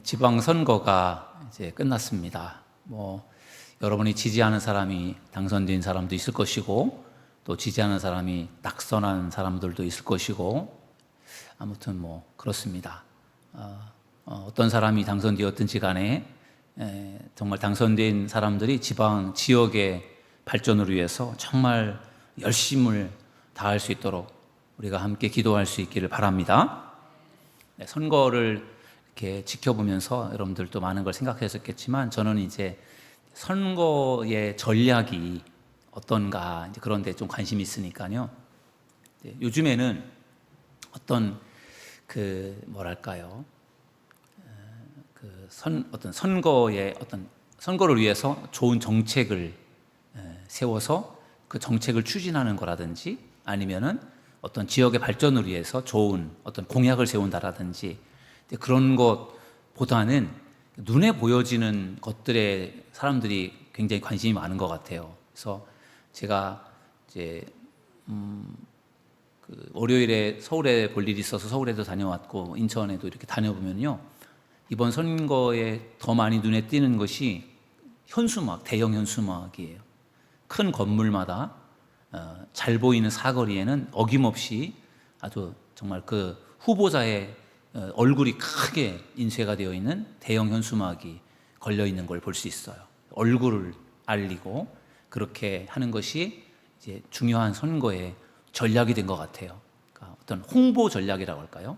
지방선거가 이제 끝났습니다. 여러분이 지지하는 사람이 당선된 사람도 있을 것이고, 또 지지하는 사람이 낙선한 사람들도 있을 것이고, 아무튼 그렇습니다. 어떤 사람이 당선되었든지 간에 정말 당선된 사람들이 지방 지역의 발전을 위해서 정말 열심을 다할 수 있도록 우리가 함께 기도할 수 있기를 바랍니다. 선거를 이렇게 지켜보면서 여러분들도 많은 걸 생각하셨겠지만, 저는 이제 선거의 전략이 어떤가 이제 그런 데 좀 관심이 있으니까요. 요즘에는 어떤 어떤 선거를 위해서 좋은 정책을 세워서 그 정책을 추진하는 거라든지, 아니면은 어떤 지역의 발전을 위해서 좋은 어떤 공약을 세운다라든지, 그런 것보다는 눈에 보여지는 것들에 사람들이 굉장히 관심이 많은 것 같아요. 그래서 제가 이제 월요일에 서울에 볼 일이 있어서 서울에도 다녀왔고 인천에도 이렇게 다녀보면요, 이번 선거에 더 많이 눈에 띄는 것이 현수막, 대형 현수막이에요. 큰 건물마다 잘 보이는 사거리에는 어김없이 아주 정말 그 후보자의 얼굴이 크게 인쇄가 되어 있는 대형 현수막이 걸려 있는 걸 볼 수 있어요. 얼굴을 알리고 그렇게 하는 것이 이제 중요한 선거의 전략이 된 것 같아요. 그러니까 어떤 홍보 전략이라고 할까요?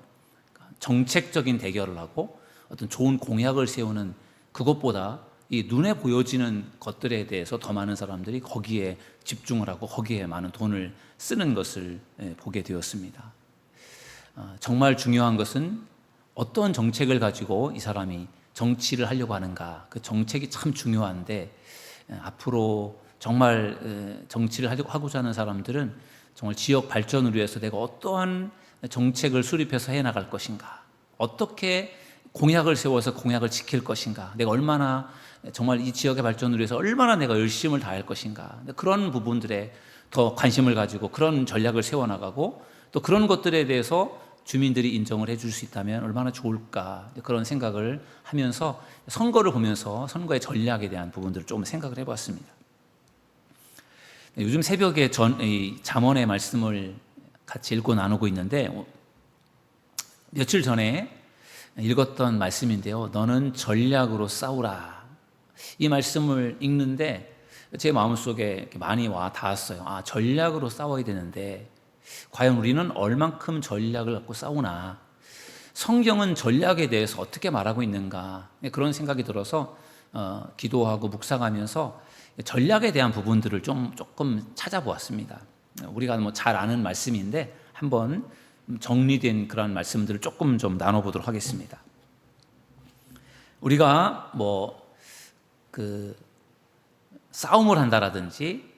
그러니까 정책적인 대결을 하고 어떤 좋은 공약을 세우는 그것보다 이 눈에 보여지는 것들에 대해서 더 많은 사람들이 거기에 집중을 하고 거기에 많은 돈을 쓰는 것을 보게 되었습니다. 정말 중요한 것은 어떤 정책을 가지고 이 사람이 정치를 하려고 하는가, 그 정책이 참 중요한데, 앞으로 정말 정치를 하고자 하는 사람들은 정말 지역 발전을 위해서 내가 어떠한 정책을 수립해서 해나갈 것인가, 어떻게 공약을 세워서 공약을 지킬 것인가, 내가 얼마나 정말 이 지역의 발전을 위해서 얼마나 내가 열심을 다할 것인가, 그런 부분들에 더 관심을 가지고 그런 전략을 세워나가고, 또 그런 것들에 대해서 주민들이 인정을 해줄 수 있다면 얼마나 좋을까, 그런 생각을 하면서 선거를 보면서 선거의 전략에 대한 부분들을 조금 생각을 해봤습니다. 요즘 새벽에 잠언의 말씀을 같이 읽고 나누고 있는데, 며칠 전에 읽었던 말씀인데요, 너는 전략으로 싸우라. 이 말씀을 읽는데 제 마음속에 많이 와 닿았어요. 전략으로 싸워야 되는데 과연 우리는 얼만큼 전략을 갖고 싸우나, 성경은 전략에 대해서 어떻게 말하고 있는가, 그런 생각이 들어서 기도하고 묵상하면서 전략에 대한 부분들을 조금 찾아보았습니다. 우리가 잘 아는 말씀인데 한번 정리된 그런 말씀들을 조금 좀 나눠보도록 하겠습니다. 우리가 싸움을 한다라든지,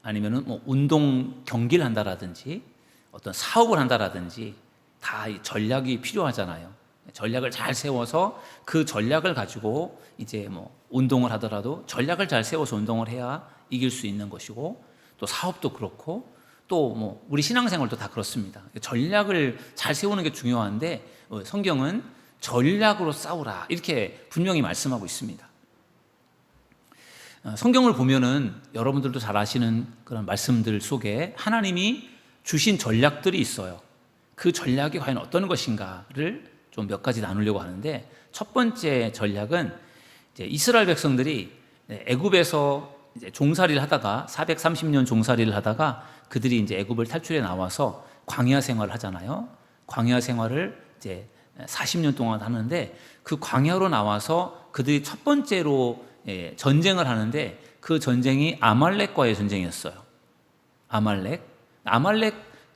아니면은 운동 경기를 한다라든지, 어떤 사업을 한다라든지 다 전략이 필요하잖아요. 전략을 잘 세워서 그 전략을 가지고 이제 운동을 하더라도 전략을 잘 세워서 운동을 해야 이길 수 있는 것이고, 또 사업도 그렇고, 또 우리 신앙생활도 다 그렇습니다. 전략을 잘 세우는 게 중요한데 성경은 전략으로 싸우라 이렇게 분명히 말씀하고 있습니다. 성경을 보면은 여러분들도 잘 아시는 그런 말씀들 속에 하나님이 주신 전략들이 있어요. 그 전략이 과연 어떤 것인가를 좀 몇 가지 나누려고 하는데, 첫 번째 전략은 이제 이스라엘 백성들이 애굽에서 이제 종살이를 하다가 430년 종살이를 하다가 그들이 이제 애굽을 탈출해 나와서 광야 생활을 하잖아요. 광야 생활을 이제 40년 동안 하는데, 그 광야로 나와서 그들이 첫 번째로 전쟁을 하는데, 그 전쟁이 아말렉과의 전쟁이었어요. 아말렉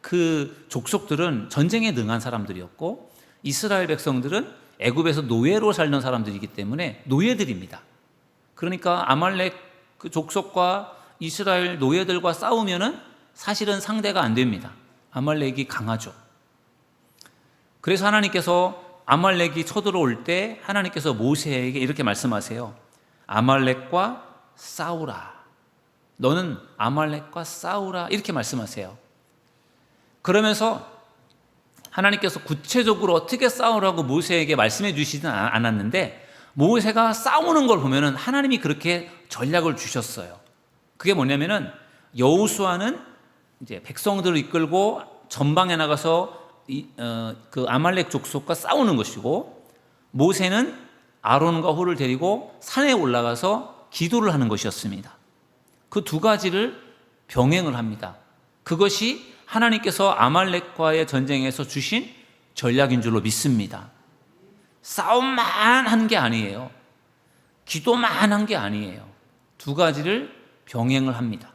그 족속들은 전쟁에 능한 사람들이었고, 이스라엘 백성들은 애굽에서 노예로 살던 사람들이기 때문에 노예들입니다. 그러니까 아말렉 그 족속과 이스라엘 노예들과 싸우면은 사실은 상대가 안 됩니다. 아말렉이 강하죠. 그래서 하나님께서 아말렉이 쳐들어올 때 하나님께서 모세에게 이렇게 말씀하세요. 아말렉과 싸우라. 너는 아말렉과 싸우라. 이렇게 말씀하세요. 그러면서 하나님께서 구체적으로 어떻게 싸우라고 모세에게 말씀해 주시진 않았는데 모세가 싸우는 걸 보면은 하나님이 그렇게 전략을 주셨어요. 그게 뭐냐면은 여호수아는 이제 백성들을 이끌고 전방에 나가서 그 아말렉 족속과 싸우는 것이고, 모세는 아론과 홀을 데리고 산에 올라가서 기도를 하는 것이었습니다. 그 두 가지를 병행을 합니다. 그것이 하나님께서 아말렉과의 전쟁에서 주신 전략인 줄로 믿습니다. 싸움만 한 게 아니에요. 기도만 한 게 아니에요. 두 가지를 병행을 합니다.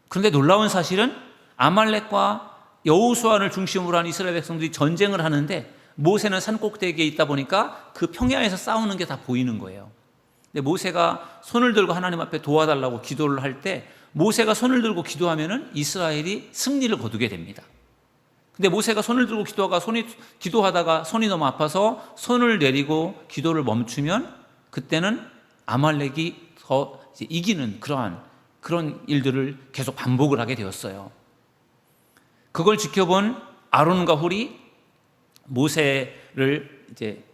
그런데 놀라운 사실은 아말렉과 여호수아를 중심으로 한 이스라엘 백성들이 전쟁을 하는데 모세는 산 꼭대기에 있다 보니까 그 평야에서 싸우는 게 다 보이는 거예요. 근데 모세가 손을 들고 하나님 앞에 도와달라고 기도를 할 때 모세가 손을 들고 기도하면은 이스라엘이 승리를 거두게 됩니다. 근데 모세가 손을 들고 기도하다가 손이 너무 아파서 손을 내리고 기도를 멈추면 그때는 아말렉이 더 이기는 그런 일들을 계속 반복을 하게 되었어요. 그걸 지켜본 아론과 홀이 모세를 이제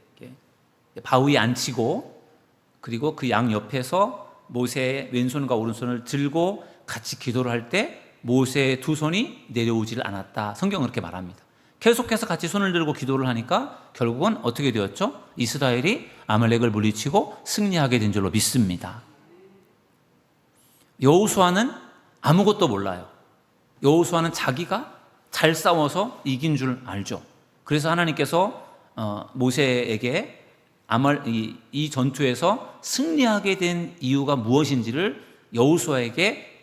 바위에 앉히고, 그리고 그 양 옆에서 모세의 왼손과 오른손을 들고 같이 기도를 할 때 모세의 두 손이 내려오질 않았다. 성경은 그렇게 말합니다. 계속해서 같이 손을 들고 기도를 하니까 결국은 어떻게 되었죠? 이스라엘이 아말렉을 물리치고 승리하게 된 줄로 믿습니다. 여호수아는 아무것도 몰라요. 여호수아는 자기가 잘 싸워서 이긴 줄 알죠. 그래서 하나님께서 모세에게 이 전투에서 승리하게 된 이유가 무엇인지를 여호수아에게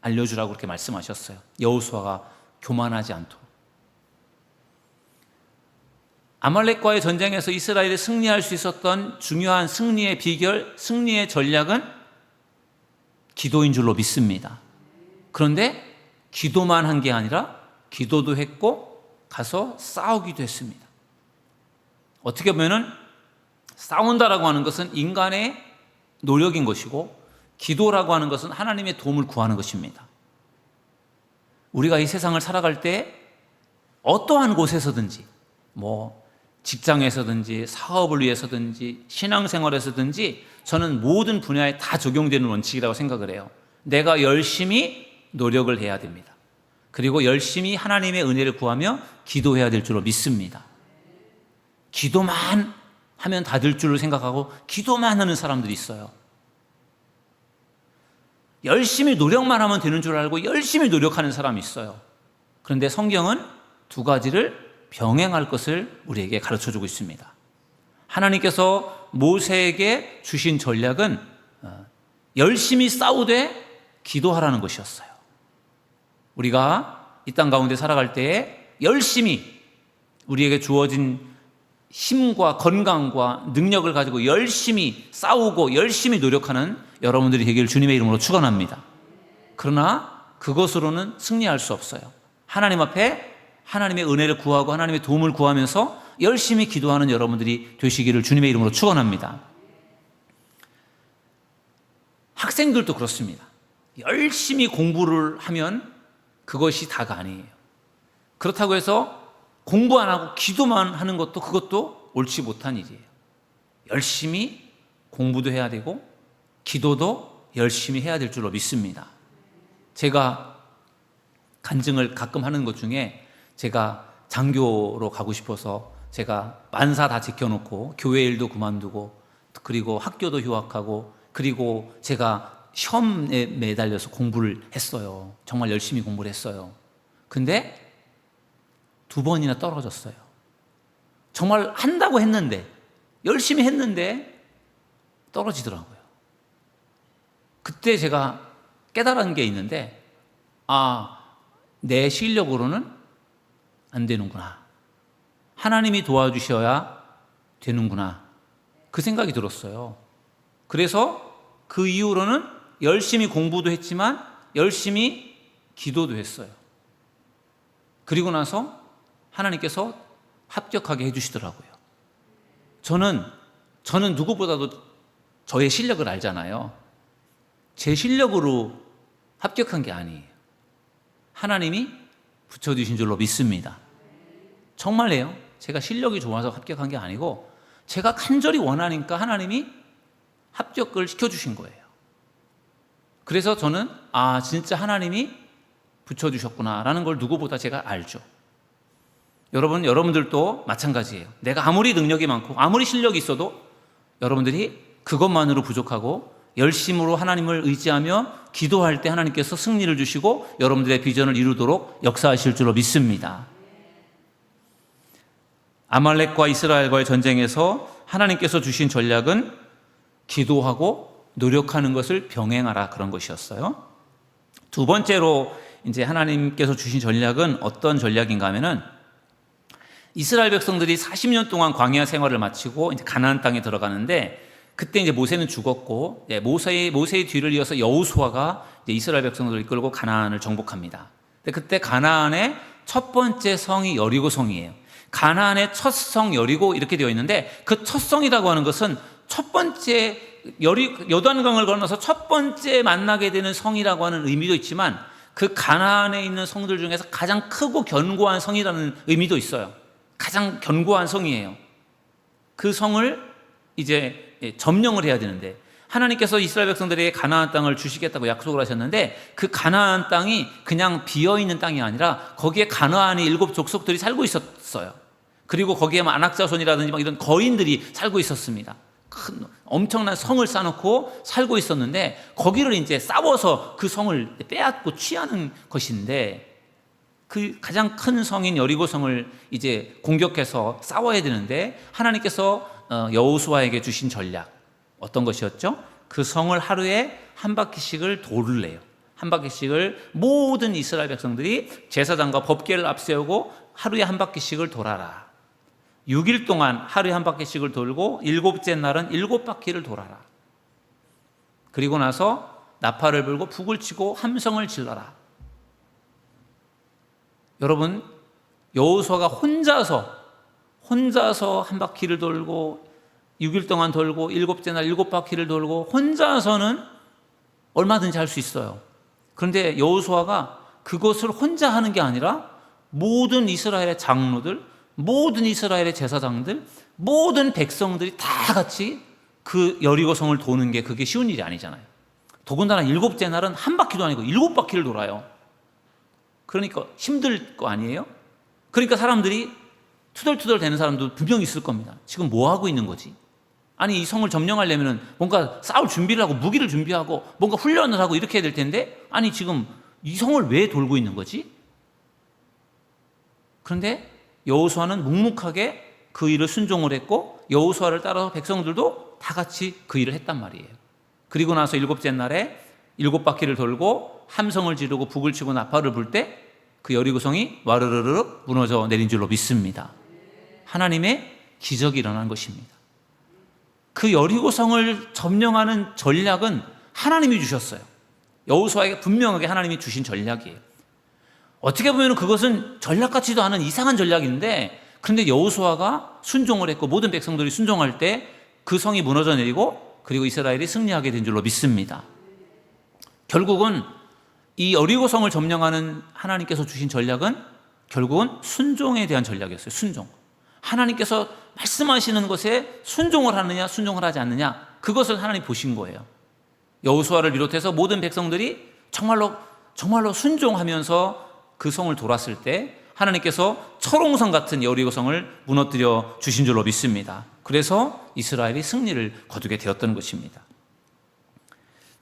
알려주라고 그렇게 말씀하셨어요. 여호수아가 교만하지 않도록. 아말렉과의 전쟁에서 이스라엘이 승리할 수 있었던 중요한 승리의 비결, 승리의 전략은 기도인 줄로 믿습니다. 그런데 기도만 한 게 아니라 기도도 했고 가서 싸우기도 했습니다. 어떻게 보면은 싸운다라고 하는 것은 인간의 노력인 것이고 기도라고 하는 것은 하나님의 도움을 구하는 것입니다. 우리가 이 세상을 살아갈 때 어떠한 곳에서든지, 직장에서든지 사업을 위해서든지 신앙생활에서든지 저는 모든 분야에 다 적용되는 원칙이라고 생각을 해요. 내가 열심히 노력을 해야 됩니다. 그리고 열심히 하나님의 은혜를 구하며 기도해야 될 줄로 믿습니다. 기도만 하면 다 될 줄로 생각하고 기도만 하는 사람들이 있어요. 열심히 노력만 하면 되는 줄 알고 열심히 노력하는 사람이 있어요. 그런데 성경은 두 가지를 병행할 것을 우리에게 가르쳐주고 있습니다. 하나님께서 모세에게 주신 전략은 열심히 싸우되 기도하라는 것이었어요. 우리가 이 땅 가운데 살아갈 때에 열심히 우리에게 주어진 힘과 건강과 능력을 가지고 열심히 싸우고 열심히 노력하는 여러분들이 되기를 주님의 이름으로 축원합니다. 그러나 그것으로는 승리할 수 없어요. 하나님 앞에 하나님의 은혜를 구하고 하나님의 도움을 구하면서 열심히 기도하는 여러분들이 되시기를 주님의 이름으로 축원합니다. 학생들도 그렇습니다. 열심히 공부를 하면 그것이 다가 아니에요. 그렇다고 해서 공부 안 하고 기도만 하는 것도 그것도 옳지 못한 일이에요. 열심히 공부도 해야 되고 기도도 열심히 해야 될 줄로 믿습니다. 제가 간증을 가끔 하는 것 중에 제가 장교로 가고 싶어서 제가 만사 다 제껴놓고 교회 일도 그만두고 그리고 학교도 휴학하고 그리고 제가 시험에 매달려서 공부를 했어요. 정말 열심히 공부를 했어요. 근데 2번이나 떨어졌어요. 정말 한다고 했는데 열심히 했는데 떨어지더라고요. 그때 제가 깨달은 게 있는데 내 실력으로는 안 되는구나. 하나님이 도와주셔야 되는구나. 그 생각이 들었어요. 그래서 그 이후로는 열심히 공부도 했지만 열심히 기도도 했어요. 그리고 나서 하나님께서 합격하게 해주시더라고요. 저는 누구보다도 저의 실력을 알잖아요. 제 실력으로 합격한 게 아니에요. 하나님이 붙여주신 줄로 믿습니다. 정말래요. 제가 실력이 좋아서 합격한 게 아니고 제가 간절히 원하니까 하나님이 합격을 시켜주신 거예요. 그래서 저는 진짜 하나님이 붙여주셨구나라는 걸 누구보다 제가 알죠. 여러분들도 마찬가지예요. 내가 아무리 능력이 많고 아무리 실력이 있어도 여러분들이 그것만으로 부족하고 열심으로 하나님을 의지하며 기도할 때 하나님께서 승리를 주시고 여러분들의 비전을 이루도록 역사하실 줄로 믿습니다. 아말렉과 이스라엘과의 전쟁에서 하나님께서 주신 전략은 기도하고 노력하는 것을 병행하라, 그런 것이었어요. 두 번째로 이제 하나님께서 주신 전략은 어떤 전략인가 하면은 이스라엘 백성들이 40년 동안 광야 생활을 마치고 이제 가나안 땅에 들어가는데 그때 이제 모세는 죽었고 모세의 뒤를 이어서 여호수아가 이제 이스라엘 백성들을 이끌고 가나안을 정복합니다. 근데 그때 가나안의 첫 번째 성이 여리고 성이에요. 가나안의 첫 성 여리고 이렇게 되어 있는데 그 첫 성이라고 하는 것은 첫 번째 요단강을 건너서 첫 번째 만나게 되는 성이라고 하는 의미도 있지만 그 가나안에 있는 성들 중에서 가장 크고 견고한 성이라는 의미도 있어요. 가장 견고한 성이에요. 그 성을 이제 점령을 해야 되는데 하나님께서 이스라엘 백성들에게 가나안 땅을 주시겠다고 약속을 하셨는데 그 가나안 땅이 그냥 비어있는 땅이 아니라 거기에 가나안의 7 족속들이 살고 있었어요. 그리고 거기에 안악자손이라든지 막 이런 거인들이 살고 있었습니다. 큰 엄청난 성을 쌓아놓고 살고 있었는데 거기를 이제 싸워서 그 성을 빼앗고 취하는 것인데 그 가장 큰 성인 여리고 성을 이제 공격해서 싸워야 되는데 하나님께서 여호수아에게 주신 전략 어떤 것이었죠? 그 성을 하루에 한 바퀴씩을 돌래요. 한 바퀴씩을 모든 이스라엘 백성들이 제사장과 법궤를 앞세우고 하루에 한 바퀴씩을 돌아라. 6일 동안 하루에 한 바퀴씩을 돌고 7째 날은 7바퀴를 돌아라. 그리고 나서 나팔을 불고 북을 치고 함성을 질러라. 여러분, 여호수아가 혼자서 한 바퀴를 돌고 6일 동안 돌고 7째 날 7바퀴를 돌고 혼자서는 얼마든지 할 수 있어요. 그런데 여호수아가 그것을 혼자 하는 게 아니라 모든 이스라엘의 장로들, 모든 이스라엘의 제사장들, 모든 백성들이 다 같이 그 여리고성을 도는 게 그게 쉬운 일이 아니잖아요. 더군다나 7째 날은 한 바퀴도 아니고 7바퀴를 돌아요. 그러니까 힘들 거 아니에요? 그러니까 사람들이 투덜투덜 되는 사람도 분명히 있을 겁니다. 지금 뭐 하고 있는 거지? 아니, 이 성을 점령하려면 뭔가 싸울 준비를 하고 무기를 준비하고 뭔가 훈련을 하고 이렇게 해야 될 텐데 아니 지금 이 성을 왜 돌고 있는 거지? 그런데 여호수아는 묵묵하게 그 일을 순종을 했고 여호수아를 따라서 백성들도 다 같이 그 일을 했단 말이에요. 그리고 나서 7째 날에 7바퀴를 돌고 함성을 지르고 북을 치고 나팔을 불 때 그 여리고성이 와르르르 무너져 내린 줄로 믿습니다. 하나님의 기적이 일어난 것입니다. 그 여리고성을 점령하는 전략은 하나님이 주셨어요. 여호수아에게 분명하게 하나님이 주신 전략이에요. 어떻게 보면 그것은 전략 같지도 않은 이상한 전략인데 그런데 여호수아가 순종을 했고 모든 백성들이 순종할 때 그 성이 무너져 내리고 그리고 이스라엘이 승리하게 된 줄로 믿습니다. 결국은 이 여리고성을 점령하는 하나님께서 주신 전략은 결국은 순종에 대한 전략이었어요. 순종. 하나님께서 말씀하시는 것에 순종을 하느냐 순종을 하지 않느냐 그것을 하나님 보신 거예요. 여호수아를 비롯해서 모든 백성들이 정말로 순종하면서 그 성을 돌았을 때 하나님께서 철옹성 같은 여리고성을 무너뜨려 주신 줄로 믿습니다. 그래서 이스라엘이 승리를 거두게 되었던 것입니다.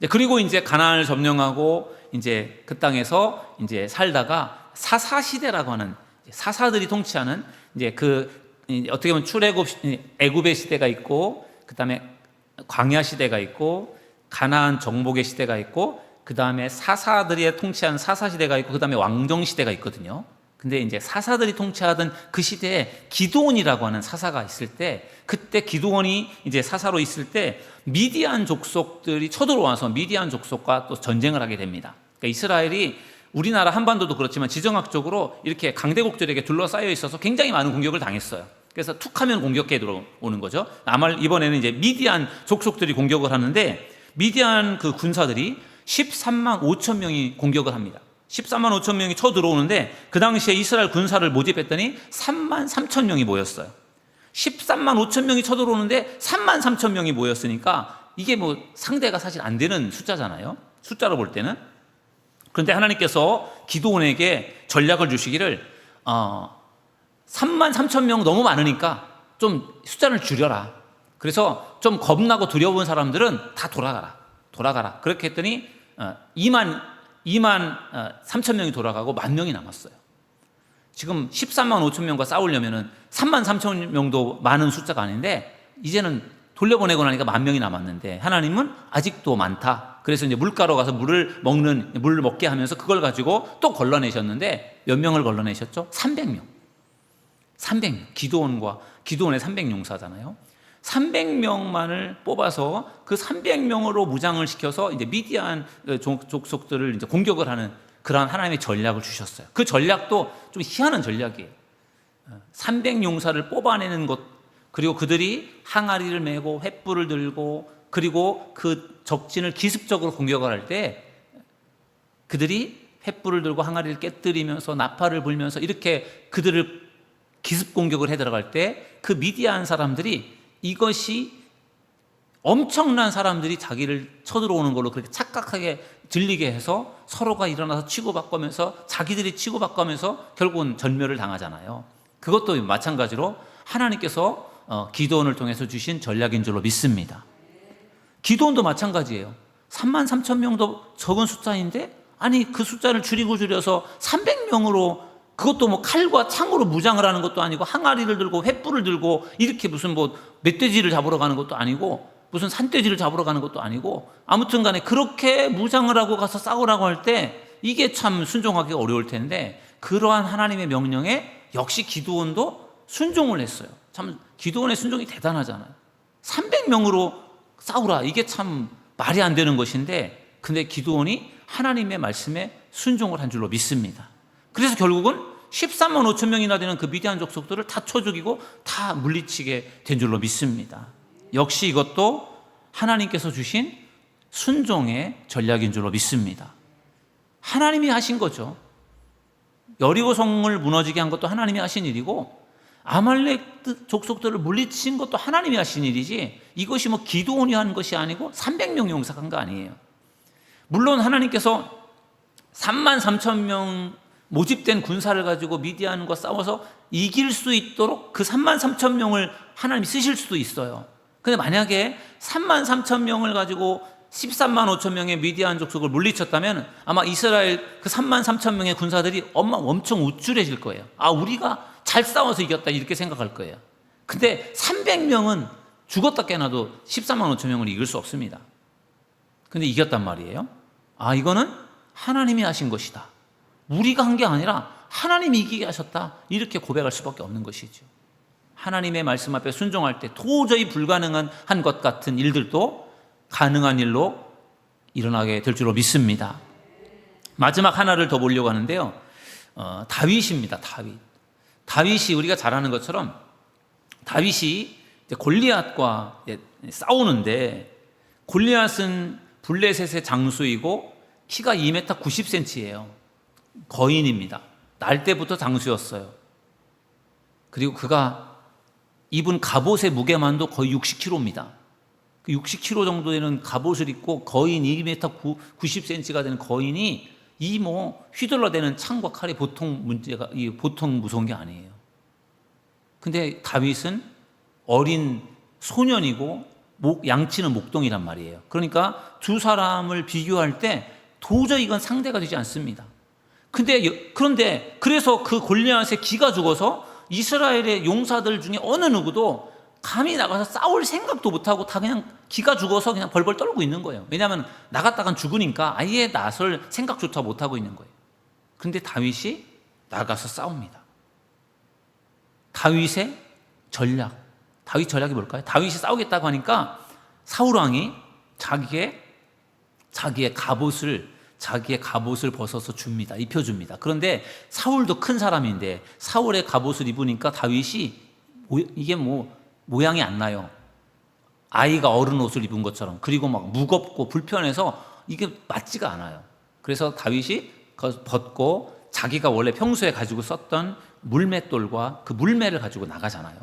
그리고 이제 가나안을 점령하고 이제 그 땅에서 이제 살다가 사사 시대라고 하는 사사들이 통치하는 이제 그 어떻게 보면 애굽의 시대가 있고 그다음에 광야 시대가 있고 가나안 정복의 시대가 있고 그다음에 사사들이 통치한 사사 시대가 있고 그다음에 왕정 시대가 있거든요. 근데 이제 사사들이 통치하던 그 시대에 기드온이라고 하는 사사가 있을 때 그때 기드온이 이제 사사로 있을 때 미디안 족속들이 쳐들어와서 미디안 족속과 또 전쟁을 하게 됩니다. 그러니까 이스라엘이 우리나라 한반도도 그렇지만 지정학적으로 이렇게 강대국들에게 둘러싸여 있어서 굉장히 많은 공격을 당했어요. 그래서 툭하면 공격해 들어오는 거죠. 아마 이번에는 이제 미디안 족속들이 공격을 하는데 미디안 그 군사들이 13만 5천 명이 공격을 합니다. 13만 5천 명이 쳐들어오는데 그 당시에 이스라엘 군사를 모집했더니 3만 3천 명이 모였어요. 13만 5천 명이 쳐들어오는데 3만 3천 명이 모였으니까 이게 뭐 상대가 사실 안 되는 숫자잖아요. 숫자로 볼 때는. 그런데 하나님께서 기드온에게 전략을 주시기를 3만 3천 명 너무 많으니까 좀 숫자를 줄여라. 그래서 좀 겁나고 두려운 사람들은 다 돌아가라. 그렇게 했더니 2만 3천 명이 돌아가고 1만 명이 남았어요. 지금 13만 5천 명과 싸우려면은 3만 3천 명도 많은 숫자가 아닌데 이제는 돌려보내고 나니까 1만 명이 남았는데 하나님은 아직도 많다. 그래서 이제 물가로 가서 물을 먹게 하면서 그걸 가지고 또 걸러내셨는데 몇 명을 걸러내셨죠? 300명. 300명. 기드온의 300용사잖아요. 300명만을 뽑아서 그 300명으로 무장을 시켜서 이제 미디안 족속들을 이제 공격을 하는 그러한 하나님의 전략을 주셨어요. 그 전략도 좀 희한한 전략이에요. 300용사를 뽑아내는 것, 그리고 그들이 항아리를 메고 횃불을 들고 그리고 그 적진을 기습적으로 공격을 할 때 그들이 횃불을 들고 항아리를 깨뜨리면서 나팔을 불면서 이렇게 그들을 기습 공격을 해 들어갈 때 그 미디안 사람들이 이것이 엄청난 사람들이 자기를 쳐들어오는 걸로 그렇게 착각하게 들리게 해서 서로가 일어나서 치고받고면서 자기들이 치고받고면서 결국은 전멸을 당하잖아요. 그것도 마찬가지로 하나님께서 기드온을 통해서 주신 전략인 줄로 믿습니다. 기드온도 마찬가지예요. 3만 3천 명도 적은 숫자인데 아니 그 숫자를 줄여서 300명으로 그것도 뭐 칼과 창으로 무장을 하는 것도 아니고 항아리를 들고 횃불을 들고 이렇게 무슨 뭐 멧돼지를 잡으러 가는 것도 아니고 무슨 산돼지를 잡으러 가는 것도 아니고 아무튼 간에 그렇게 무장을 하고 가서 싸우라고 할 때 이게 참 순종하기가 어려울 텐데 그러한 하나님의 명령에 역시 기드온도 순종을 했어요. 참 기드온의 순종이 대단하잖아요. 300명으로 싸우라. 이게 참 말이 안 되는 것인데 근데 기드온이 하나님의 말씀에 순종을 한 줄로 믿습니다. 그래서 결국은 13만 5천 명이나 되는 그 미디안 족속들을 다 쳐 죽이고 다 물리치게 된 줄로 믿습니다. 역시 이것도 하나님께서 주신 순종의 전략인 줄로 믿습니다. 하나님이 하신 거죠. 여리고 성을 무너지게 한 것도 하나님이 하신 일이고 아말렉 족속들을 물리친 것도 하나님이 하신 일이지 이것이 뭐 기드온이 한 것이 아니고 300명 용사가 한 거 아니에요. 물론 하나님께서 3만 3천 명 모집된 군사를 가지고 미디안과 싸워서 이길 수 있도록 그 3만 3천 명을 하나님이 쓰실 수도 있어요. 근데 만약에 3만 3천 명을 가지고 13만 5천 명의 미디안 족속을 물리쳤다면 아마 이스라엘 그 3만 3천 명의 군사들이 엄청 우쭐해질 거예요. 우리가 잘 싸워서 이겼다 이렇게 생각할 거예요. 근데 300명은 죽었다 깨나도 14만 5천 명을 이길 수 없습니다. 근데 이겼단 말이에요. 이거는 하나님이 하신 것이다. 우리가 한 게 아니라 하나님이 이기게 하셨다. 이렇게 고백할 수밖에 없는 것이죠. 하나님의 말씀 앞에 순종할 때 도저히 불가능한 것 같은 일들도 가능한 일로 일어나게 될 줄로 믿습니다. 마지막 하나를 더 보려고 하는데요. 다윗입니다. 다윗이 우리가 잘 아는 것처럼 다윗이 골리앗과 싸우는데 골리앗은 블레셋의 장수이고 키가 2m 90cm예요. 거인입니다. 날 때부터 장수였어요. 그리고 그가 입은 갑옷의 무게만도 거의 60kg입니다. 60kg 정도 되는 갑옷을 입고 거인 2m 90cm가 되는 거인이 휘둘러대는 창과 칼이 보통 무서운 게 아니에요. 근데 다윗은 어린 소년이고 양치는 목동이란 말이에요. 그러니까 두 사람을 비교할 때 도저히 이건 상대가 되지 않습니다. 그런데 그래서 그 골리앗의 기가 죽어서 이스라엘의 용사들 중에 어느 누구도 감히 나가서 싸울 생각도 못하고 다 그냥 기가 죽어서 그냥 벌벌 떨고 있는 거예요. 왜냐하면 나갔다간 죽으니까 아예 나설 생각조차 못하고 있는 거예요. 그런데 다윗이 나가서 싸웁니다. 다윗 전략이 뭘까요? 다윗이 싸우겠다고 하니까 사울왕이 자기의 갑옷을 벗어서 줍니다. 입혀줍니다. 그런데 사울도 큰 사람인데 사울의 갑옷을 입으니까 다윗이 이게 모양이 안 나요. 아이가 어른 옷을 입은 것처럼. 그리고 막 무겁고 불편해서 이게 맞지가 않아요. 그래서 다윗이 벗고 자기가 원래 평소에 가지고 썼던 물맷돌과 그 물매를 가지고 나가잖아요.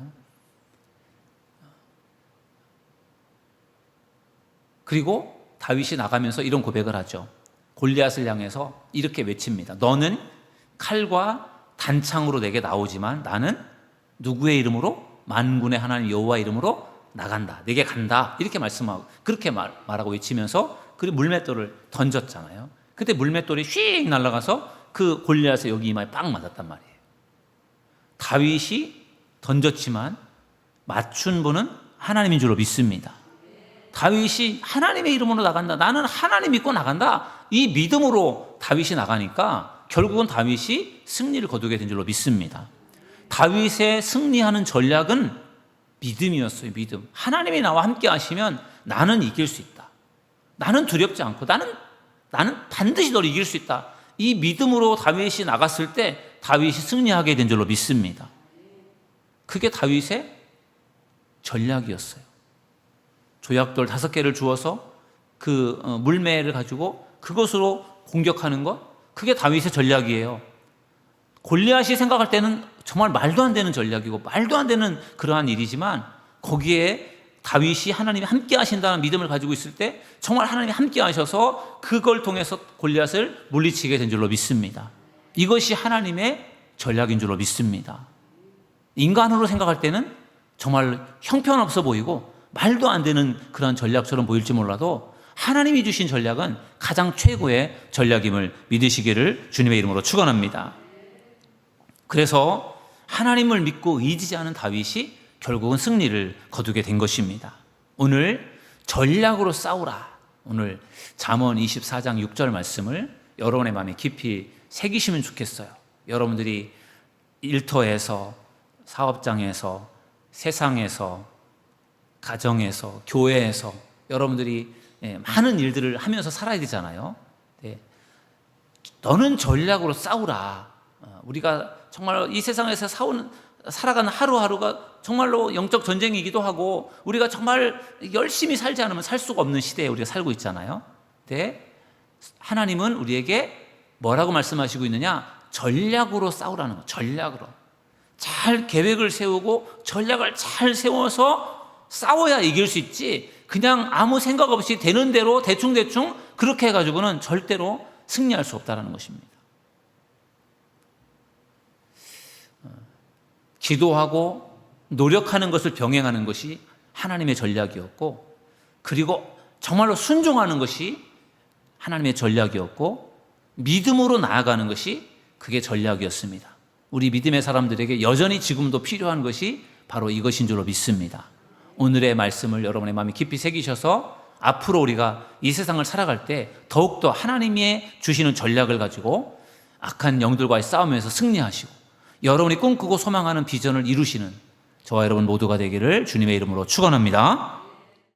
그리고 다윗이 나가면서 이런 고백을 하죠. 골리앗을 향해서 이렇게 외칩니다. 너는 칼과 단창으로 내게 나오지만 나는 누구의 이름으로? 만군의 하나님 여호와 이름으로 나간다. 내게 간다. 이렇게 말씀하고 그렇게 말하고 외치면서 그 물맷돌을 던졌잖아요. 그때 물맷돌이 휙 날아가서 그 골리앗의 여기 이마에 빵 맞았단 말이에요. 다윗이 던졌지만 맞춘 분은 하나님인 줄로 믿습니다. 다윗이 하나님의 이름으로 나간다. 나는 하나님 믿고 나간다. 이 믿음으로 다윗이 나가니까 결국은 다윗이 승리를 거두게 된 줄로 믿습니다. 다윗의 승리하는 전략은 믿음이었어요. 믿음. 하나님이 나와 함께 하시면 나는 이길 수 있다. 나는 두렵지 않고 나는 반드시 너를 이길 수 있다. 이 믿음으로 다윗이 나갔을 때 다윗이 승리하게 된 줄로 믿습니다. 그게 다윗의 전략이었어요. 조약돌 5개를 주어서 그 물매를 가지고 그것으로 공격하는 것, 그게 다윗의 전략이에요. 골리앗이 생각할 때는 정말 말도 안 되는 전략이고 말도 안 되는 그러한 일이지만 거기에 다윗이 하나님이 함께 하신다는 믿음을 가지고 있을 때 정말 하나님이 함께 하셔서 그걸 통해서 골리앗을 물리치게 된 줄로 믿습니다. 이것이 하나님의 전략인 줄로 믿습니다. 인간으로 생각할 때는 정말 형편없어 보이고 말도 안 되는 그런 전략처럼 보일지 몰라도 하나님이 주신 전략은 가장 최고의 전략임을 믿으시기를 주님의 이름으로 축원합니다. 그래서 하나님을 믿고 의지하는 다윗이 결국은 승리를 거두게 된 것입니다. 오늘 전략으로 싸우라. 오늘 잠언 24장 6절 말씀을 여러분의 마음에 깊이 새기시면 좋겠어요. 여러분들이 일터에서, 사업장에서, 세상에서, 가정에서, 교회에서 여러분들이 많은 일들을 하면서 살아야 되잖아요. 너는 전략으로 싸우라. 우리가 정말 이 세상에서 살아가는 하루하루가 정말로 영적 전쟁이기도 하고 우리가 정말 열심히 살지 않으면 살 수가 없는 시대에 우리가 살고 있잖아요. 근데 하나님은 우리에게 뭐라고 말씀하시고 있느냐? 전략으로 싸우라는 거. 전략으로. 잘 계획을 세우고 전략을 잘 세워서 싸워야 이길 수 있지 그냥 아무 생각 없이 되는 대로 대충대충 그렇게 해가지고는 절대로 승리할 수 없다는 것입니다. 기도하고 노력하는 것을 병행하는 것이 하나님의 전략이었고 그리고 정말로 순종하는 것이 하나님의 전략이었고 믿음으로 나아가는 것이 그게 전략이었습니다. 우리 믿음의 사람들에게 여전히 지금도 필요한 것이 바로 이것인 줄로 믿습니다. 오늘의 말씀을 여러분의 마음에 깊이 새기셔서 앞으로 우리가 이 세상을 살아갈 때 더욱더 하나님이 주시는 전략을 가지고 악한 영들과의 싸움에서 승리하시고 여러분이 꿈꾸고 소망하는 비전을 이루시는 저와 여러분 모두가 되기를 주님의 이름으로 축원합니다.